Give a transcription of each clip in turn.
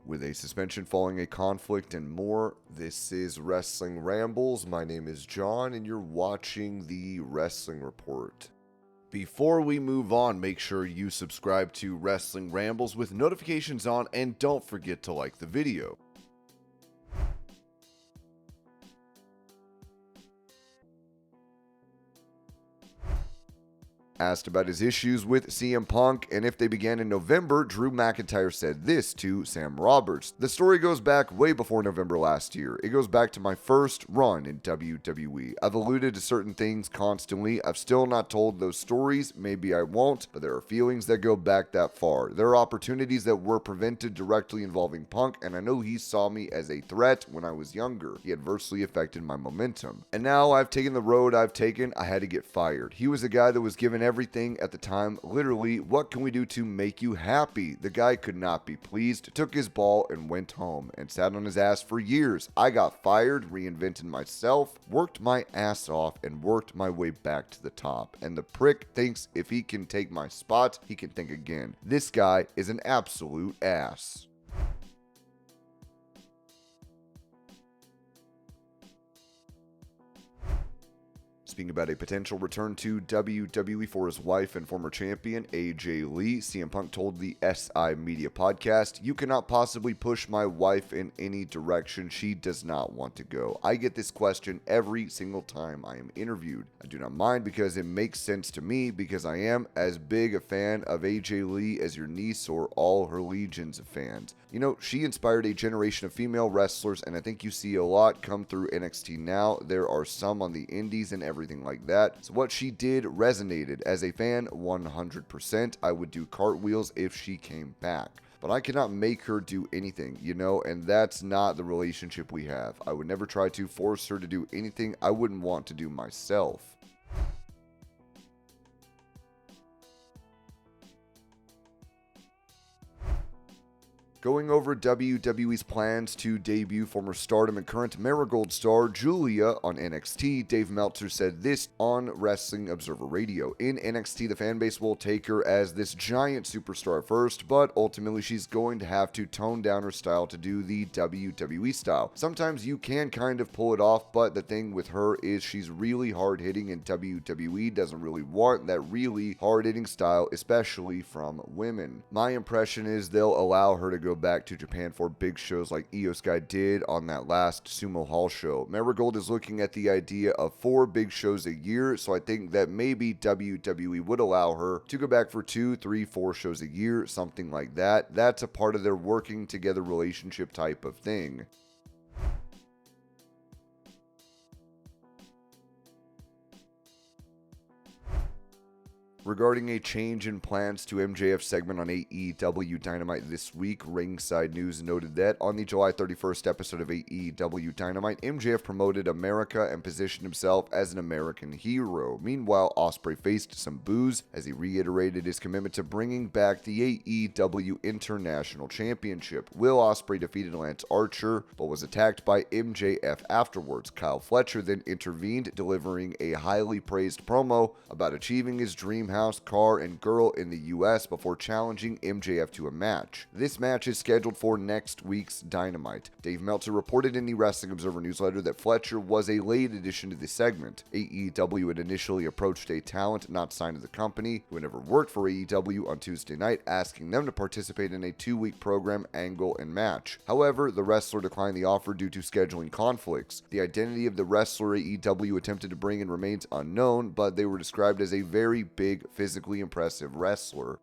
with a suspension following a conflict and more. This is Wrestling Rambles. My name is John, and you're watching the Wrestling Report. Before we move on, make sure you subscribe to Wrestling Rambles with notifications on, and don't forget to like the video. Asked about his issues with CM Punk and if they began in November, Drew McIntyre said this to Sam Roberts. The story goes back way before November last year. It goes back to my first run in WWE. I've alluded to certain things constantly. I've still not told those stories. Maybe I won't, but there are feelings that go back that far. There are opportunities that were prevented directly involving Punk, and I know he saw me as a threat when I was younger. He adversely affected my momentum. And now I've taken the road I've taken. I had to get fired. He was a guy that was given everything at the time. Literally, what can we do to make you happy? The guy could not be pleased, took his ball and went home and sat on his ass for years. I got fired, reinvented myself, worked my ass off, and worked my way back to the top. And the prick thinks if he can take my spot, he can think again. This guy is an absolute ass. Speaking about a potential return to WWE for his wife and former champion, AJ Lee, CM Punk told the SI Media podcast, "You cannot possibly push my wife in any direction. She does not want to go. I get this question every single time I am interviewed. I do not mind because it makes sense to me because I am as big a fan of AJ Lee as your niece or all her legions of fans. You know, she inspired a generation of female wrestlers, and I think you see a lot come through NXT now. There are some on the indies and everything like that. So what she did resonated. As a fan, 100%. I would do cartwheels if she came back. But I cannot make her do anything, you know, and that's not the relationship we have. I would never try to force her to do anything I wouldn't want to do myself." Going over WWE's plans to debut former Stardom and current Marigold star Guilia on NXT, Dave Meltzer said this on Wrestling Observer Radio. "In NXT, the fanbase will take her as this giant superstar first, but ultimately she's going to have to tone down her style to do the WWE style. Sometimes you can kind of pull it off, but the thing with her is she's really hard-hitting, and WWE doesn't really want that really hard-hitting style, especially from women. My impression is they'll allow her to go back to Japan for big shows like Io Sky did on that last Sumo Hall show. Marigold is looking at the idea of 4 big shows a year, so I think that maybe WWE would allow her to go back for 2, 3, 4 shows a year, something like that. That's a part of their working together relationship type of thing." Regarding a change in plans to MJF segment on AEW Dynamite this week, Ringside News noted that on the July 31st episode of AEW Dynamite, MJF promoted America and positioned himself as an American hero. Meanwhile, Ospreay faced some boos as he reiterated his commitment to bringing back the AEW International Championship. Will Ospreay defeated Lance Archer, but was attacked by MJF afterwards. Kyle Fletcher then intervened, delivering a highly praised promo about achieving his dream house, car, and girl in the US before challenging MJF to a match. This match is scheduled for next week's Dynamite. Dave Meltzer reported in the Wrestling Observer newsletter that Fletcher was a late addition to the segment. AEW had initially approached a talent not signed to the company who had never worked for AEW on Tuesday night, asking them to participate in a 2-week program, angle, and match. However, the wrestler declined the offer due to scheduling conflicts. The identity of the wrestler AEW attempted to bring in remains unknown, but they were described as a very big, physically impressive wrestler.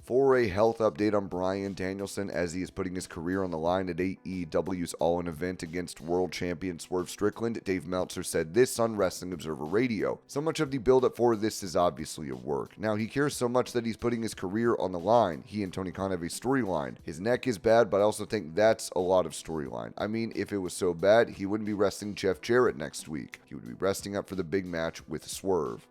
For a health update on Bryan Danielson as he is putting his career on the line at AEW's All-In event against world champion Swerve Strickland, Dave Meltzer said this on Wrestling Observer Radio. "So much of the build-up for this is obviously a work. Now, he cares so much that he's putting his career on the line. He and Tony Khan have a storyline. His neck is bad, but I also think that's a lot of storyline. I mean, if it was so bad, he wouldn't be wrestling Jeff Jarrett next week. He would be resting up for the big match with Swerve."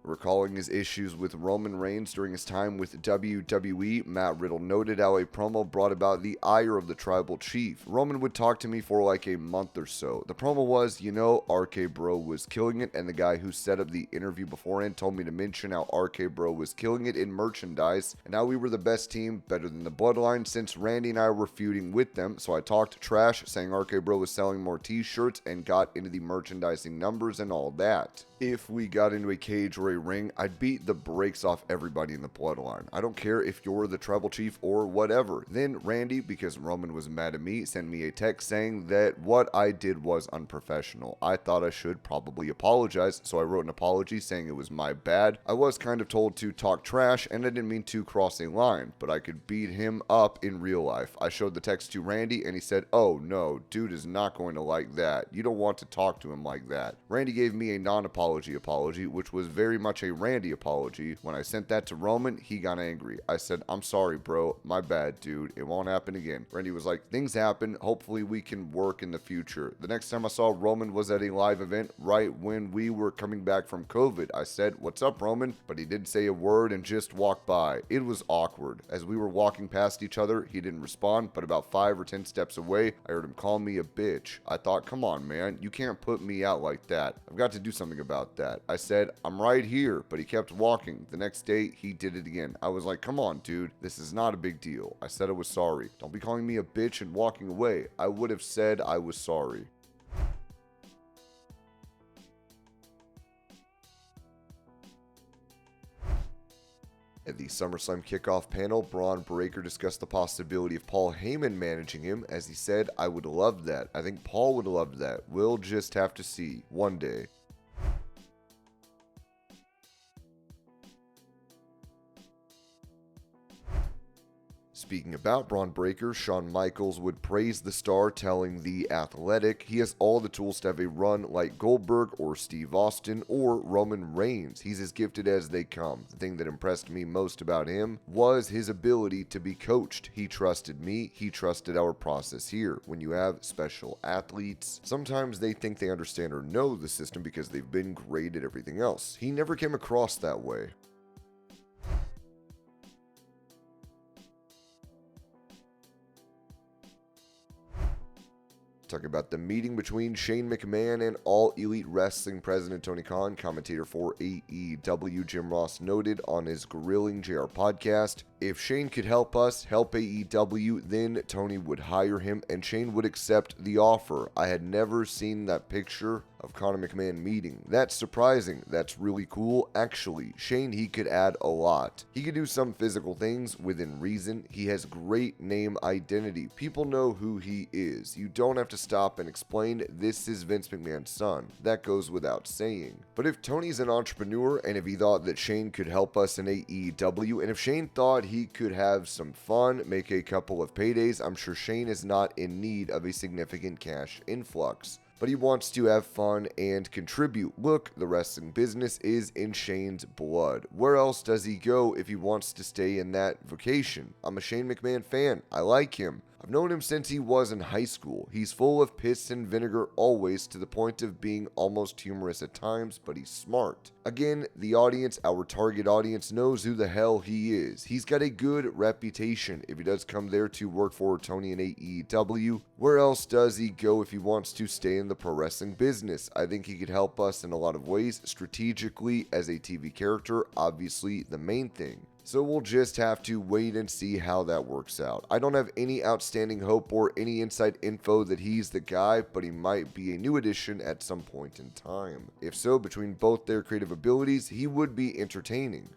Recalling his issues with Roman Reigns during his time with WWE, Matt Riddle noted how a promo brought about the ire of the tribal chief. Roman would talk to me for like a month or so. The promo was, RK Bro was killing it, and the guy who set up the interview beforehand told me to mention how RK Bro was killing it in merchandise, and how we were the best team, better than the Bloodline, since Randy and I were feuding with them. So I talked trash, saying RK Bro was selling more t-shirts, and got into the merchandising numbers and all that. If we got into a cage or a ring, I'd beat the brakes off everybody in the Bloodline. I don't care if you're the tribal chief or whatever. Then Randy, because Roman was mad at me, sent me a text saying that what I did was unprofessional. I thought I should probably apologize, so I wrote an apology saying it was my bad. I was kind of told to talk trash, and I didn't mean to cross a line, but I could beat him up in real life. I showed the text to Randy, and he said, "Oh no, dude is not going to like that. You don't want to talk to him like that." Randy gave me a non-apology, which was very much a Randy apology. When I sent that to Roman, he got angry. I said, "I'm sorry, bro. My bad, dude. It won't happen again." Randy was like, "Things happen. Hopefully we can work in the future." The next time I saw Roman was at a live event right when we were coming back from COVID. I said, "What's up, Roman?" But he didn't say a word and just walked by. It was awkward. As we were walking past each other, he didn't respond, but about 5 or 10 steps away, I heard him call me a bitch. I thought, come on, man. You can't put me out like that. I've got to do something about that. I said, "I'm right here," but he kept walking. The next day, he did it again. I was like, "Come on, dude. This is not a big deal." I said I was sorry. Don't be calling me a bitch and walking away. I would have said I was sorry. At the SummerSlam kickoff panel, Bron Breakker discussed the possibility of Paul Heyman managing him, as he said, "I would love that. I think Paul would love that. We'll just have to see. One day." Speaking about Bron Breakker, Shawn Michaels would praise the star, telling The Athletic he has all the tools to have a run like Goldberg or Steve Austin or Roman Reigns. He's as gifted as they come. The thing that impressed me most about him was his ability to be coached. He trusted me. He trusted our process here. When you have special athletes, sometimes they think they understand or know the system because they've been great at everything else. He never came across that way. Talking about the meeting between Shane McMahon and All Elite Wrestling President Tony Khan, commentator for AEW Jim Ross noted on his Grilling JR podcast, "If Shane could help us help AEW, then Tony would hire him and Shane would accept the offer. I had never seen that picture of Conor McMahon meeting. That's surprising. That's really cool. Actually, Shane, he could add a lot. He could do some physical things within reason. He has great name identity. People know who he is. You don't have to stop and explain this is Vince McMahon's son. That goes without saying. But if Tony's an entrepreneur and if he thought that Shane could help us in AEW, and if Shane thought he could have some fun, make a couple of paydays, I'm sure Shane is not in need of a significant cash influx. But he wants to have fun and contribute. Look, the wrestling business is in Shane's blood. Where else does he go if he wants to stay in that vocation? I'm a Shane McMahon fan. I like him. I've known him since he was in high school. He's full of piss and vinegar always, to the point of being almost humorous at times, but he's smart. Again, the audience, our target audience, knows who the hell he is. He's got a good reputation if he does come there to work for Tony and AEW. Where else does he go if he wants to stay in the pro wrestling business? I think he could help us in a lot of ways, strategically, as a TV character, obviously the main thing. So we'll just have to wait and see how that works out. I don't have any outstanding hope or any inside info that he's the guy, but he might be a new addition at some point in time. If so, between both their creative abilities, he would be entertaining.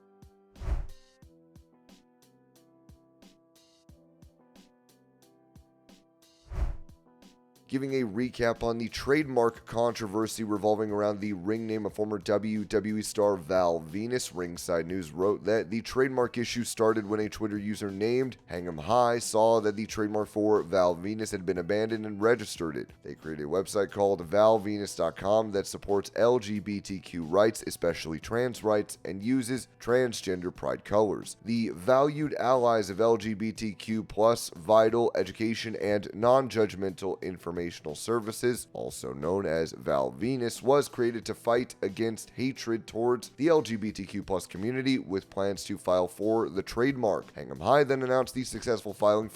Giving a recap on the trademark controversy revolving around the ring name of former WWE star Val Venis, Ringside News wrote that the trademark issue started when a Twitter user named Hang 'em High saw that the trademark for Val Venis had been abandoned and registered it. They created a website called valvenis.com that supports LGBTQ rights, especially trans rights, and uses transgender pride colors. The valued allies of LGBTQ+, vital, education, and non-judgmental information Informational Services, also known as Val Venis, was created to fight against hatred towards the LGBTQ+ community, with plans to file for the trademark. Hang'em High then announced the successful filing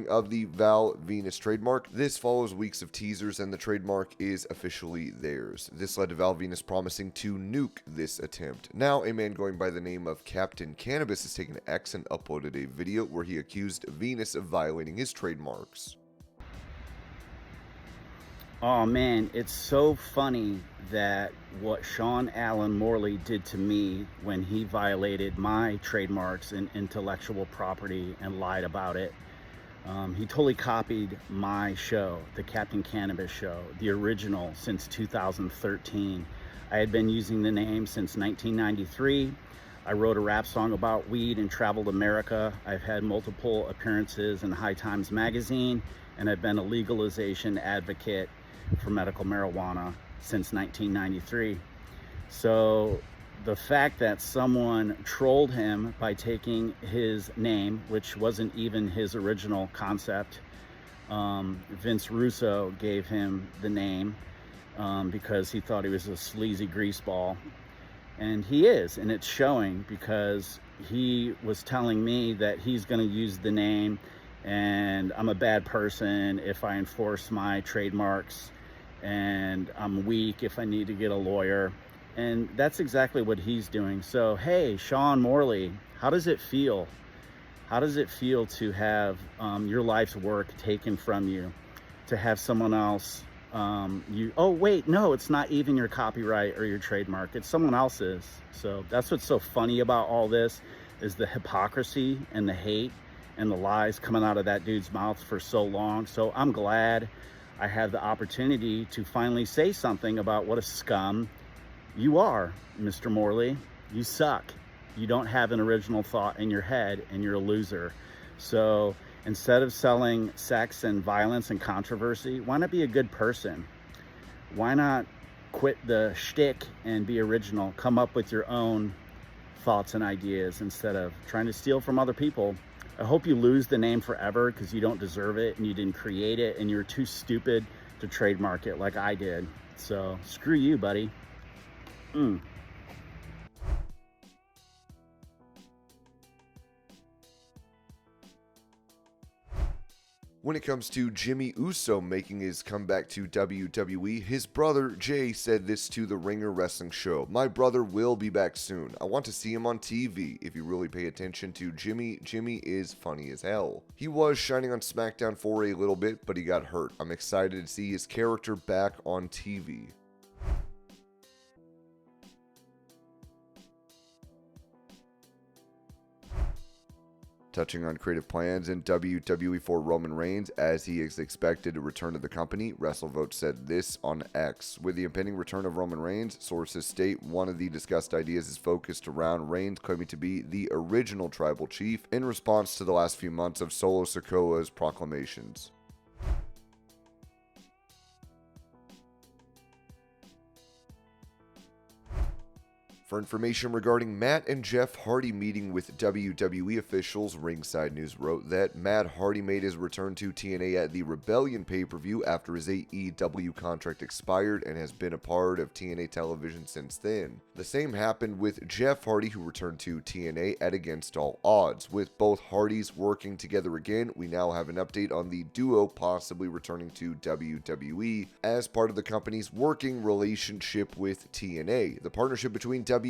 of the Val Venis trademark. This follows weeks of teasers, and the trademark is officially theirs. This led to Val Venis promising to nuke this attempt. Now, a man going by the name of Captain Cannabis has taken to X and uploaded a video where he accused Venis of violating his trademarks. Oh man, it's so funny that what Shawn Allen Morley did to me when he violated my trademarks and intellectual property and lied about it. He totally copied my show, the Captain Cannabis show, the original since 2013. I had been using the name since 1993. I wrote a rap song about weed and traveled America. I've had multiple appearances in High Times magazine, and I've been a legalization advocate for medical marijuana since 1993. So the fact that someone trolled him by taking his name, which wasn't even his original concept, Vince Russo gave him the name because he thought he was a sleazy greaseball. And he is, and it's showing, because he was telling me that he's going to use the name and I'm a bad person if I enforce my trademarks, and I'm weak if I need to get a lawyer. And that's exactly what he's doing. So, hey, Shawn Morley, how does it feel? How does it feel to have your life's work taken from you, to have someone else oh wait, no, it's not even your copyright or your trademark, it's someone else's. So that's what's so funny about all this, is the hypocrisy and the hate and the lies coming out of that dude's mouth for so long. So I'm glad I had the opportunity to finally say something about what a scum you are, Mr. Morley. You suck. You don't have an original thought in your head, and you're a loser. So instead of selling sex and violence and controversy, why not be a good person? Why not quit the shtick and be original? Come up with your own thoughts and ideas instead of trying to steal from other people. I hope you lose the name forever, because you don't deserve it and you didn't create it and you're too stupid to trademark it like I did. So screw you, buddy. When it comes to Jimmy Uso making his comeback to WWE, his brother Jay said this to the Ringer Wrestling Show: "My brother will be back soon. I want to see him on TV. If you really pay attention to Jimmy, Jimmy is funny as hell. He was shining on SmackDown for a little bit, but he got hurt. I'm excited to see his character back on TV." Touching on creative plans in WWE for Roman Reigns as he is expected to return to the company, WrestleVote said this on X: "With the impending return of Roman Reigns, sources state one of the discussed ideas is focused around Reigns claiming to be the original tribal chief in response to the last few months of Solo Sikoa's proclamations." For information regarding Matt and Jeff Hardy meeting with WWE officials, Ringside News wrote that Matt Hardy made his return to TNA at the Rebellion pay-per-view after his AEW contract expired and has been a part of TNA television since then. The same happened with Jeff Hardy, who returned to TNA at Against All Odds. With both Hardys working together again, we now have an update on the duo possibly returning to WWE as part of the company's working relationship with TNA. The partnership between WWE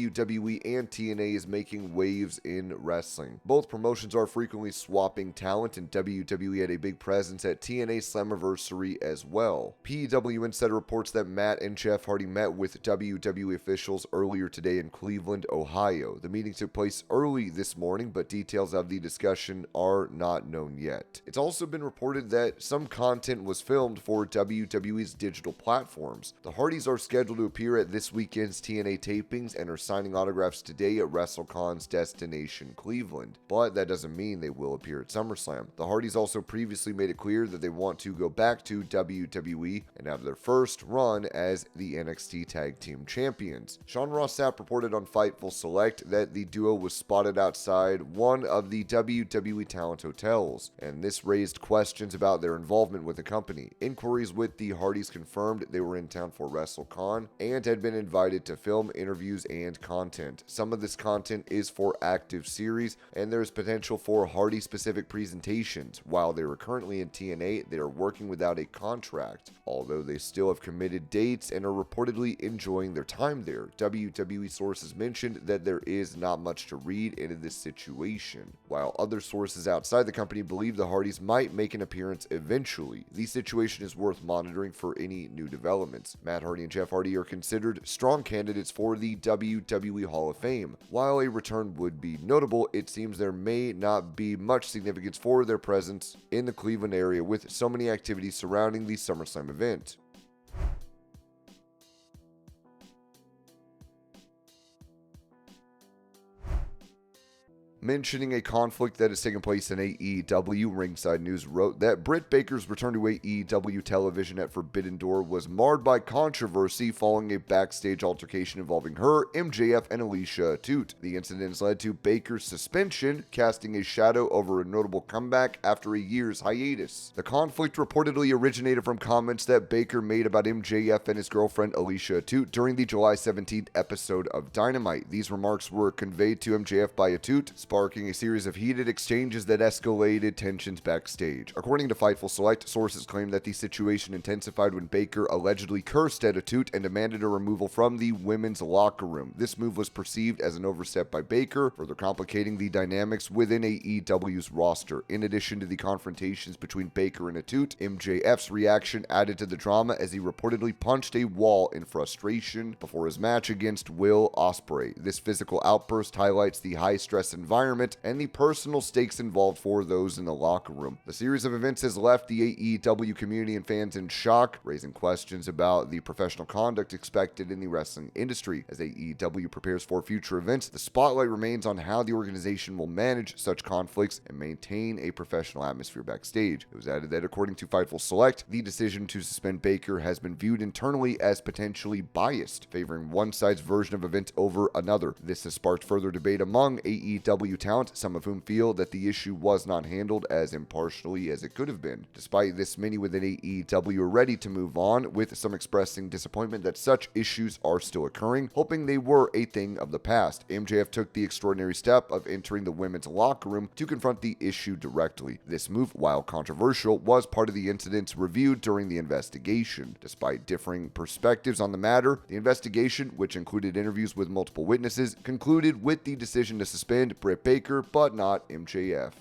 and TNA is making waves in wrestling. Both promotions are frequently swapping talent, and WWE had a big presence at TNA Slammiversary as well. PW Insider reports that Matt and Jeff Hardy met with WWE officials earlier today in Cleveland, Ohio. The meeting took place early this morning, but details of the discussion are not known yet. It's also been reported that some content was filmed for WWE's digital platforms. The Hardys are scheduled to appear at this weekend's TNA tapings and are are signing autographs today at WrestleCon's destination, Cleveland. But that doesn't mean they will appear at SummerSlam. The Hardys also previously made it clear that they want to go back to WWE and have their first run as the NXT Tag Team Champions. Sean Ross Sapp reported on Fightful Select that the duo was spotted outside one of the WWE talent hotels, and this raised questions about their involvement with the company. Inquiries with the Hardys confirmed they were in town for WrestleCon and had been invited to film interviews and content. Some of this content is for active series, and there is potential for Hardy-specific presentations. While they were currently in TNA, they are working without a contract, although they still have committed dates and are reportedly enjoying their time there. WWE sources mentioned that there is not much to read into this situation, while other sources outside the company believe the Hardys might make an appearance eventually. The situation is worth monitoring for any new developments. Matt Hardy and Jeff Hardy are considered strong candidates for the WWE Hall of Fame. While a return would be notable, it seems there may not be much significance for their presence in the Cleveland area with so many activities surrounding the SummerSlam event. Mentioning a conflict that has taken place in AEW, Ringside News wrote that Britt Baker's return to AEW television at Forbidden Door was marred by controversy following a backstage altercation involving her, MJF, and Alicia Atout. The incidents led to Baker's suspension, casting a shadow over a notable comeback after a year's hiatus. The conflict reportedly originated from comments that Baker made about MJF and his girlfriend Alicia Atout during the July 17th episode of Dynamite. These remarks were conveyed to MJF by Atout, sparking a series of heated exchanges that escalated tensions backstage. According to Fightful Select, sources claim that the situation intensified when Baker allegedly cursed at Atout and demanded her removal from the women's locker room. This move was perceived as an overstep by Baker, further complicating the dynamics within AEW's roster. In addition to the confrontations between Baker and Atout, MJF's reaction added to the drama as he reportedly punched a wall in frustration before his match against Will Ospreay. This physical outburst highlights the high-stress environment and the personal stakes involved for those in the locker room. The series of events has left the AEW community and fans in shock, raising questions about the professional conduct expected in the wrestling industry. As AEW prepares for future events, the spotlight remains on how the organization will manage such conflicts and maintain a professional atmosphere backstage. It was added that according to Fightful Select, the decision to suspend Baker has been viewed internally as potentially biased, favoring one side's version of events over another. This has sparked further debate among AEW talent, some of whom feel that the issue was not handled as impartially as it could have been. Despite this, many within AEW are ready to move on, with some expressing disappointment that such issues are still occurring, hoping they were a thing of the past. MJF took the extraordinary step of entering the women's locker room to confront the issue directly. This move, while controversial, was part of the incidents reviewed during the investigation. Despite differing perspectives on the matter, the investigation, which included interviews with multiple witnesses, concluded with the decision to suspend Britt Baker, but not MJF.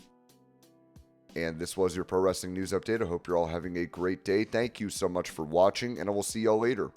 And this was your Pro Wrestling News Update. I hope you're all having a great day. Thank you so much for watching, and I will see y'all later.